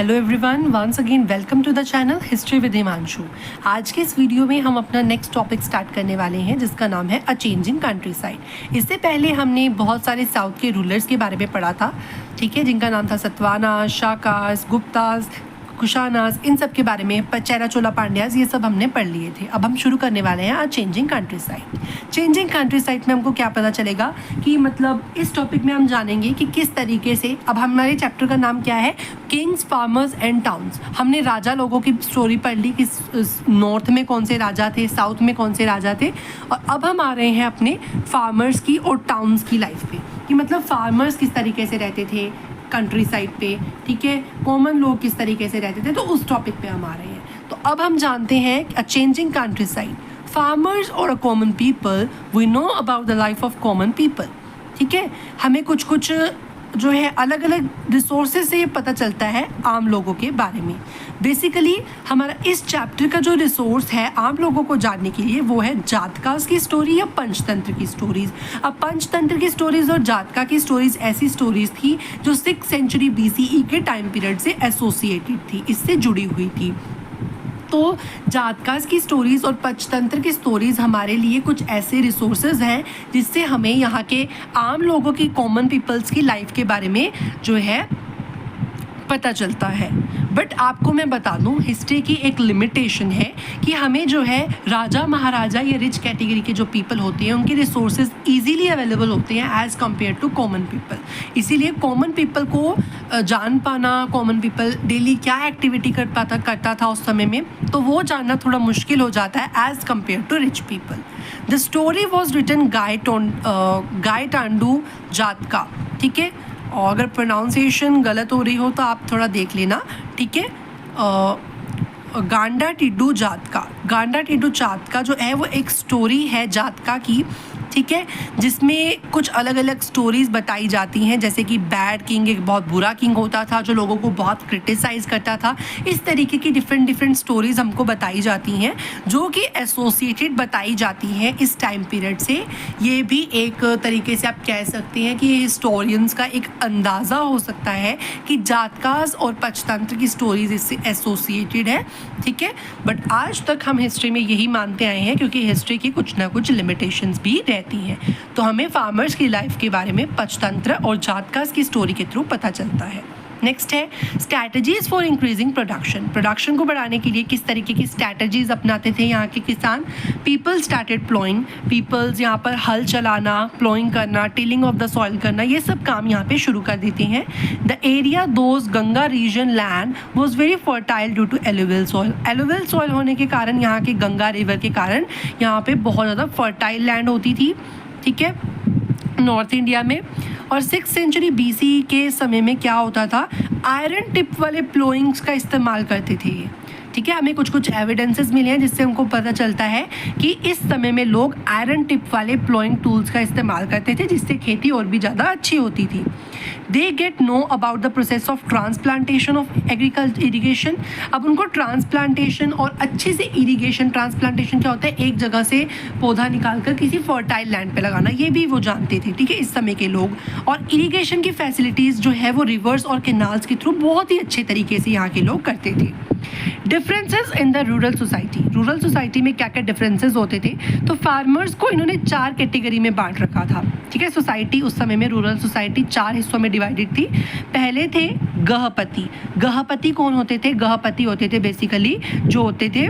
Hello everyone, once again welcome to the channel history with Himanshu. आज के इस video में हम अपना नेक्स्ट टॉपिक स्टार्ट करने वाले हैं जिसका नाम है अ चेंजिंग कंट्री साइड। इससे पहले हमने बहुत सारे साउथ के रूलर्स के बारे में पढ़ा था, ठीक है, जिनका नाम था सतवानास, शाकास, गुप्तास, कुशानास, इन सब के बारे में, चेरा चोला पांड्यास, ये सब हमने पढ़ लिए थे। अब हम शुरू करने वाले हैं changing country side. Changing country side में हमको क्या पता चलेगा कि मतलब इस टॉपिक में हम जानेंगे कि किस तरीके से, अब हमारे चैप्टर का नाम क्या है, किंग्स, फार्मर्स एंड टाउन्स। हमने राजा लोगों की स्टोरी पढ़ ली कि नॉर्थ में कौन से राजा थे, साउथ में कौन से राजा थे, और अब हम आ रहे हैं अपने फार्मर्स की और टाउन्स की लाइफ पे कि मतलब फार्मर्स किस तरीके से रहते थे कंट्री साइड पे, ठीक है, कॉमन लोग किस तरीके से रहते थे, तो उस टॉपिक पे हम आ रहे हैं। तो अब हम जानते हैं a changing countryside, farmers और a common people, we know about the life of common people, ठीक है। हमें कुछ कुछ जो है अलग अलग रिसोर्सेज से ये पता चलता है आम लोगों के बारे में। बेसिकली हमारा इस चैप्टर का जो रिसोर्स है आम लोगों को जानने के लिए वो है जातकास की स्टोरी या पंचतंत्र की स्टोरीज़। अब पंचतंत्र की स्टोरीज़ और जातका की स्टोरीज़ ऐसी स्टोरीज़ थी जो 6th सेंचुरी BCE के टाइम पीरियड से एसोसिएटेड थी, इससे जुड़ी हुई थी। तो जातकास की स्टोरीज़ और पंचतंत्र की स्टोरीज़ हमारे लिए कुछ ऐसे रिसोर्सेज हैं जिससे हमें यहाँ के आम लोगों की, कॉमन पीपल्स की लाइफ के बारे में जो है पता चलता है। बट आपको मैं बता दूं, हिस्ट्री की एक लिमिटेशन है कि हमें जो है राजा महाराजा या रिच कैटेगरी के जो पीपल होते हैं उनके रिसोर्सेज इजीली अवेलेबल होते हैं as compare to common people. इसीलिए कॉमन पीपल को जान पाना, कॉमन पीपल डेली क्या एक्टिविटी करता था उस समय में, तो वो जानना थोड़ा मुश्किल हो जाता है as compare to rich people. The story was written गाय टांडू जातका, ठीक है, और अगर प्रोनाउंसिएशन गलत हो रही हो तो आप थोड़ा देख लेना, ठीक है। गांडा टिड्डू जातका, गांडा टिड्डू जातका जो है वो एक स्टोरी है जातका की, ठीक है, जिसमें कुछ अलग अलग स्टोरीज़ बताई जाती हैं, जैसे कि बैड किंग, एक बहुत बुरा किंग होता था जो लोगों को बहुत क्रिटिसाइज़ करता था। इस तरीके की डिफरेंट स्टोरीज़ हमको बताई जाती हैं जो कि एसोसिएटेड बताई जाती हैं इस टाइम पीरियड से। ये भी एक तरीके से आप कह सकते हैं कि हिस्टोरियंस का एक अंदाज़ा हो सकता है कि जातकास और पंचतंत्र की स्टोरीज़ इससे एसोसिएटेड है, ठीक है। बट आज तक हम हिस्ट्री में यही मानते आए हैं क्योंकि हिस्ट्री की कुछ ना कुछ लिमिटेशंस भी रहती हैं। तो हमें फार्मर्स की लाइफ के बारे में पंचतंत्र और जातकास की स्टोरी के थ्रू पता चलता है। नेक्स्ट है strategies for increasing production. Production को बढ़ाने के लिए किस तरीके की स्ट्रैटेजीज अपनाते थे यहाँ के किसान। पीपल स्टार्टेड प्लोइंग, पीपल्स यहाँ पर हल चलाना, प्लोइंग करना, टिलिंग ऑफ द सॉइल करना, ये सब काम यहाँ पे शुरू कर देते हैं। The area those Ganga region land was very fertile due to alluvial soil. Alluvial soil होने के कारण, यहाँ के गंगा रिवर के कारण यहाँ पे बहुत ज़्यादा फर्टाइल लैंड होती थी, ठीक है, नॉर्थ इंडिया में। और 6th सेंचुरी BCE के समय में क्या होता था, आयरन टिप वाले प्लोइंग्स का इस्तेमाल करते थे, ठीक है। हमें कुछ कुछ एविडेंसेस मिले हैं जिससे हमको पता चलता है कि इस समय में लोग आयरन टिप वाले प्लोइंग टूल्स का इस्तेमाल करते थे जिससे खेती और भी ज़्यादा अच्छी होती थी। They get no about the process of transplantation of agriculture irrigation. अब उनको ट्रांसप्लांटेशन और अच्छे से इरीगेशन, ट्रांसप्लांटेशन क्या होता है, एक जगह से पौधा निकाल कर किसी फर्टाइल लैंड पे लगाना, ये भी वो जानते थे, ठीक है, इस समय के लोग। और इरीगेशन की फैसिलिटीज़ जो है वो रिवर्स और कैनाल्स के थ्रू बहुत ही अच्छे तरीके से यहाँ के लोग करते थे। Differences in the rural society, rural society में क्या क्या डिफरेंसेस होते थे, तो फार्मर्स को इन्होंने 4 कैटेगरी में बांट रखा था, ठीक है। सोसाइटी उस समय में, रूरल सोसाइटी 4 हिस्सों में डिवाइडेड थी। पहले थे गृहपति। गृहपति कौन होते थे, गृहपति होते थे बेसिकली जो होते थे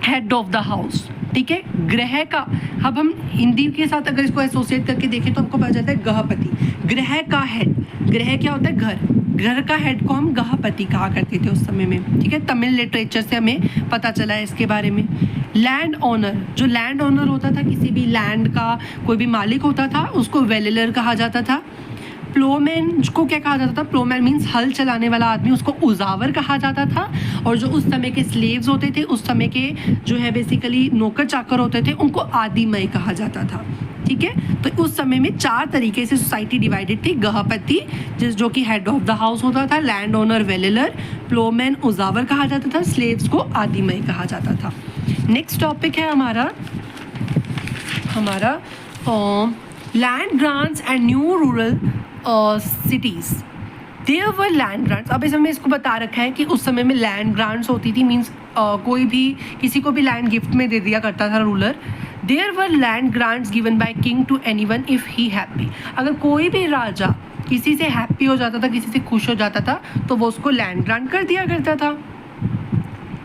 हेड ऑफ द हाउस, ठीक है, गृह का। अब हम हिंदी के साथ अगर इसको एसोसिएट करके देखें तो हमको पता चलता है गृहपति, गृह का हेड। गृह क्या होता है, घर का हेड को हम गृहपति कहा करते थे उस समय में, ठीक है। तमिल लिटरेचर से हमें पता चला है इसके बारे में। लैंड ओनर, जो लैंड ओनर होता था, किसी भी लैंड का कोई भी मालिक होता था, उसको वेलेलर कहा जाता था। प्लोमैन को क्या कहा जाता था, प्लोमैन मीन्स हल चलाने वाला आदमी, उसको उजावर कहा जाता था। और जो उस समय के स्लेव्स होते थे, उस समय के जो है बेसिकली नौकर चाकर होते थे, उनको आदिमय कहा जाता था, ठीक है। तो उस समय में 4 तरीके से सोसाइटी डिवाइडेड थी। गृहपति जो कि हेड ऑफ द हाउस होता था, लैंड ओनर वेलेलर, प्लोमैन उजावर कहा जाता था, स्लेव्स को आदिमय कहा जाता था। नेक्स्ट टॉपिक है हमारा land grants and new rural cities। There were land grants. अब इस समय इसको बता रखा है कि उस समय में लैंड ग्रांट्स होती थी, मीन्स कोई भी किसी को भी लैंड गिफ्ट में दे दिया करता था ruler. There were land grants given by king to anyone if he happy. अगर कोई भी राजा किसी से हैप्पी हो जाता था, किसी से खुश हो जाता था, तो वो उसको लैंड ग्रांट कर दिया करता था,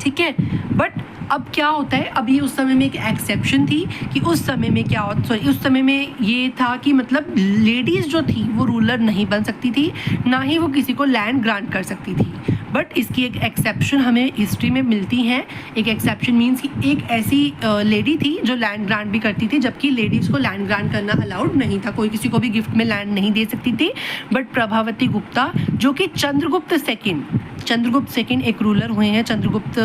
ठीक है। बट अब क्या होता है, अभी उस समय में एक एक्सेप्शन थी कि उस समय में क्या होता, सॉरी उस समय में ये था कि मतलब लेडीज़ जो थी वो रूलर नहीं बन सकती थी, ना ही वो किसी को लैंड ग्रांट कर सकती थी। बट इसकी एक एक्सेप्शन हमें हिस्ट्री में मिलती है। एक एक्सेप्शन मीन्स कि एक ऐसी लेडी थी जो लैंड ग्रांट भी करती थी, जबकि लेडीज़ को लैंड ग्रांट करना अलाउड नहीं था, कोई किसी को भी गिफ्ट में लैंड नहीं दे सकती थी। बट प्रभावती गुप्ता जो कि चंद्रगुप्त सेकंड एक रूलर हुए हैं चंद्रगुप्त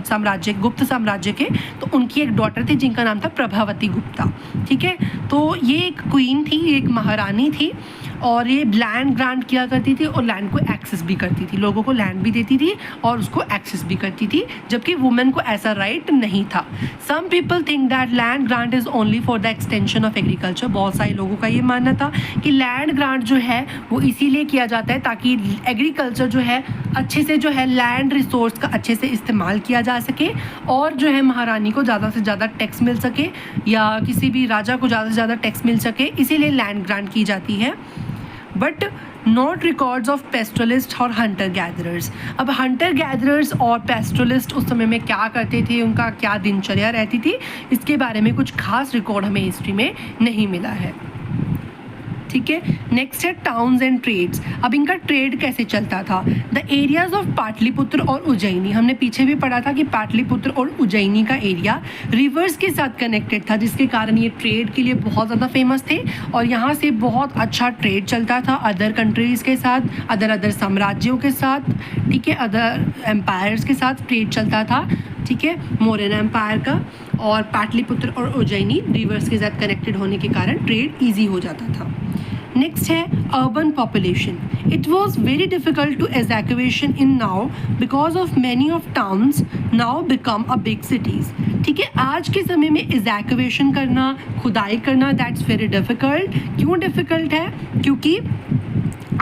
साम्राज्य, गुप्त साम्राज्य के, तो उनकी एक डॉटर थी जिनका नाम था प्रभावती गुप्ता, ठीक है। तो ये एक क्वीन थी, एक महारानी थी, और ये लैंड ग्रांट किया करती थी और लैंड को एक्सेस भी करती थी, लोगों को लैंड भी देती थी और उसको एक्सेस भी करती थी, जबकि वुमेन को ऐसा राइट नहीं था। Some people think that land grant is only for the extension of agriculture. बहुत सारे लोगों का ये मानना था कि लैंड ग्रांट जो है वो इसीलिए किया जाता है ताकि एग्रीकल्चर जो है अच्छे से, जो है लैंड रिसोर्स का अच्छे से इस्तेमाल किया जा सके, और जो है महारानी को ज़्यादा से ज़्यादा टैक्स मिल सके, या किसी भी राजा को ज़्यादा से ज़्यादा टैक्स मिल सके, इसीलिए लैंड ग्रांट की जाती है। बट नॉट रिकॉर्ड्स ऑफ पेस्टोलिस्ट और हंटर गैदरर्स। अब हंटर गैदरर्स और पेस्टोलिस्ट उस समय में क्या करते थे, उनका क्या दिनचर्या रहती थी, इसके बारे में कुछ खास रिकॉर्ड हमें हिस्ट्री में नहीं मिला है, ठीक है। नेक्स्ट है टाउन्स एंड ट्रेड्स। अब इनका ट्रेड कैसे चलता था। द एरियाज ऑफ पाटलिपुत्र और उज्जैनी, हमने पीछे भी पढ़ा था कि पाटलिपुत्र और उज्जैनी का एरिया रिवर्स के साथ कनेक्टेड था, जिसके कारण ये ट्रेड के लिए बहुत ज़्यादा फेमस थे, और यहाँ से बहुत अच्छा ट्रेड चलता था अदर कंट्रीज़ के साथ, अदर साम्राज्यों के साथ, ठीक है, अदर एम्पायर्स के साथ ट्रेड चलता था, ठीक है, मौर्यन एम्पायर का। और पाटलिपुत्र और उज्जैनी रिवर्स के साथ कनेक्टेड होने के कारण ट्रेड ईजी हो जाता था। नेक्स्ट है urban population. It was very difficult to evacuation in now because of many of towns now become a big cities, ठीक है। आज के समय में एवैक्यूएशन करना, खुदाई करना, दैट्स वेरी डिफ़िकल्ट। क्यों डिफ़िकल्ट है, क्योंकि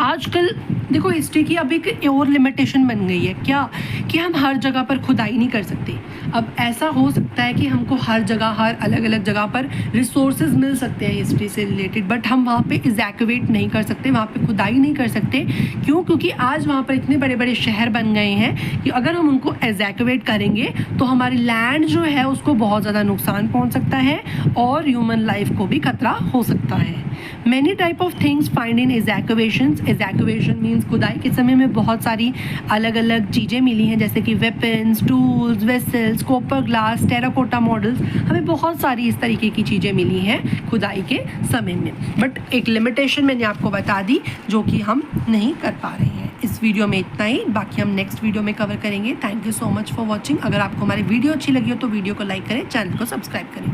आजकल देखो हिस्ट्री की अब एक और लिमिटेशन बन गई है, क्या कि हम हर जगह पर खुदाई नहीं कर सकते। अब ऐसा हो सकता है कि हमको हर जगह, हर अलग अलग जगह पर रिसोर्सेज मिल सकते हैं हिस्ट्री से रिलेटेड, बट हम वहाँ पे इवैक्यूएट नहीं कर सकते, वहाँ पे खुदाई नहीं कर सकते। क्यों? क्योंकि आज वहाँ पर इतने बड़े बड़े शहर बन गए हैं कि अगर हम उनको इवैक्यूएट करेंगे तो हमारी लैंड जो है उसको बहुत ज़्यादा नुकसान पहुँच सकता है और ह्यूमन लाइफ को भी खतरा हो सकता है। Many type of things find in evacuation. Evacuation means खुदाई के समय में बहुत सारी अलग अलग चीज़ें मिली हैं, जैसे कि weapons, tools, vessels, copper glass, terracotta models, हमें बहुत सारी इस तरीके की चीज़ें मिली हैं खुदाई के समय में। बट एक लिमिटेशन मैंने आपको बता दी जो कि हम नहीं कर पा रहे हैं। इस वीडियो में इतना ही, बाकी हम नेक्स्ट वीडियो में कवर करेंगे। Thank you so much for watching. अगर आपको हमारी वीडियो अच्छी लगी हो तो वीडियो को लाइक करें, चैनल को सब्सक्राइब करें।